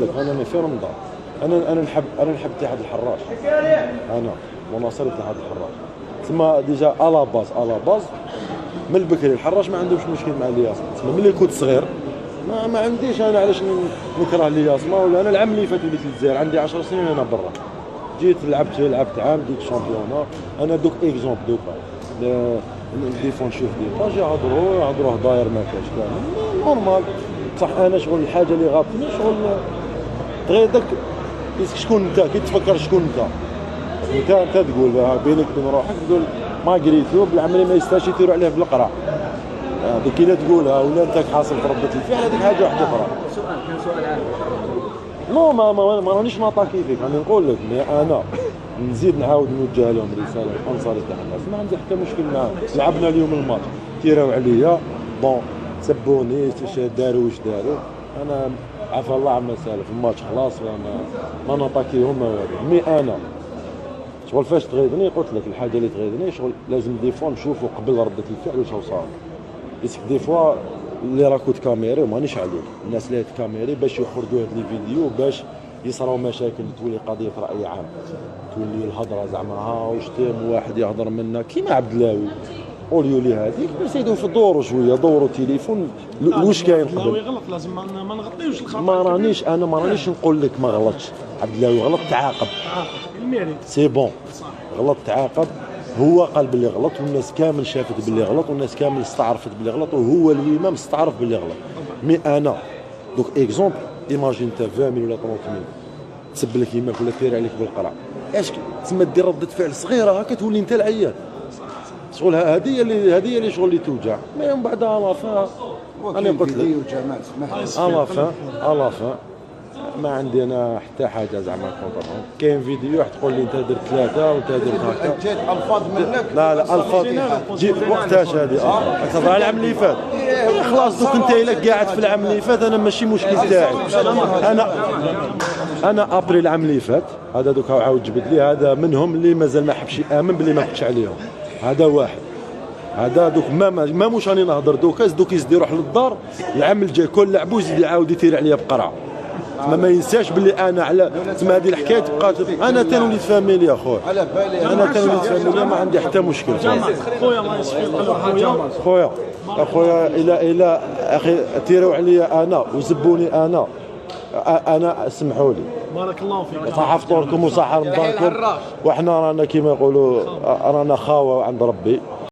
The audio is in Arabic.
لك انا في رمضان انا نحب اتحاد الحراش، انا مناصر اتحاد الحراش. تسمى ديجا على باز من البكري الحراش ما عندهمش مشكل مع الياسما. تسمى ملي كنت صغير ما عنديش انا علاش نكره الياسما. ولا انا العام اللي فات وليت للجزائر عندي 10 سنين انا برا، جيت لعبت عام ديك شامبيونا. انا دوك اكزومبل دوكا ديفون نشوف دي باجي يهضروا داير ما كاش كامل نورمال. صح انا شغل الحاجه اللي غابتني شغل غير داك شكون انت كي تفكر شكون انت تقول بينك وبين روحك تقول ماغريتو بالعمليه ما يستاهلش يثيروا عليه بالقرع. هذيك كي لا تقولها ولا انت حاصل في رده الفعل هذيك حاجه واحده اخرى. سؤال عام. نو ما رانيش ناطاكي فيك، راني نقول لك انا نزيد نعاود نوجه لهم رساله الانصار تاع الناس ما عندي حتى مشكل معاهم. لعبنا اليوم الماتش تيراو عليا بون سبوني واش داروا واش داروا. انا عفا الله عما سالف الماتش خلاص ما ناطاكيهم ما والو. مي انا شغل فاش تغيظني قلت لك الحاجه اللي تغيظني شغل لازم دي فوا نشوفوا قبل رده الفعل واش صار. باسكو دي فوا اللي راكو تكاميري مانيش عليك الناس اللي تكاميري باش يخرجوا هاد لي فيديو باش يصراو مشاكل تولي قضيه راي عام، تولي الهضره زعما ها وشتم واحد يهضر منا كيما عبد اللاوي اوليو لي هذيك نسيدو في الدور شويه دوروا التليفون واش كاين قبل. غلط لازم ما نغطيوش الخطا. ما رانيش نقول لك ما غلطش عبد اللاوي غلط تعاقب سي بون غلط تعاقب. هو قال باللي غلط والناس كامل شافت باللي غلط والناس كامل استعرفت باللي غلط وهو الامام استعرف باللي غلط. مي انا دوك اكزومبل ايماجين انت 20 ولا 30 تسب لك يماك ولا تير عليك بالقرع اش تسمى دير رده فعل صغيره هكا تولي انت العيان. شغل هذه اللي شغل اللي توجع. مي من بعد انا قلت لك الافا ما عندي انا حتى حاجه زعما كونطرون. كاين فيديو واحد تقول لي انت درت ثلاثه وانت درت هكا جات الفاظ منك. لا الفاظ جيت وقتاش هذه كتهضر على العام اللي فات. خلاص دوك انت الا قاعد في العام اللي فات انا ماشي مشكل تاعي. انا ابري العام اللي فات هذا دوك عاود جبد لي هذا منهم اللي مازال ما حبش يامن باللي ما كنتش عليهم. هذا واحد هذا دوك ما موش راني نهضر دوك يزيد يروح للدار العام الجاي كل لعبو يزيد يعاود يثير عليا بقرعه. ما ينساش باللي انا على تسمى هذه الحكايه تبقى انا تاني وليت فاميليا خويا. انا تاني وليت فاميليا ما عندي حتى مشكل. خويا الله يشفيك خويا الى اخي تيروا عليا انا وزبوني انا اسمحوا لي بارك الله فيك صحة فطوركم وصحة رمضانكم وحنا رانا كيما يقولوا رانا خاوه عند ربي.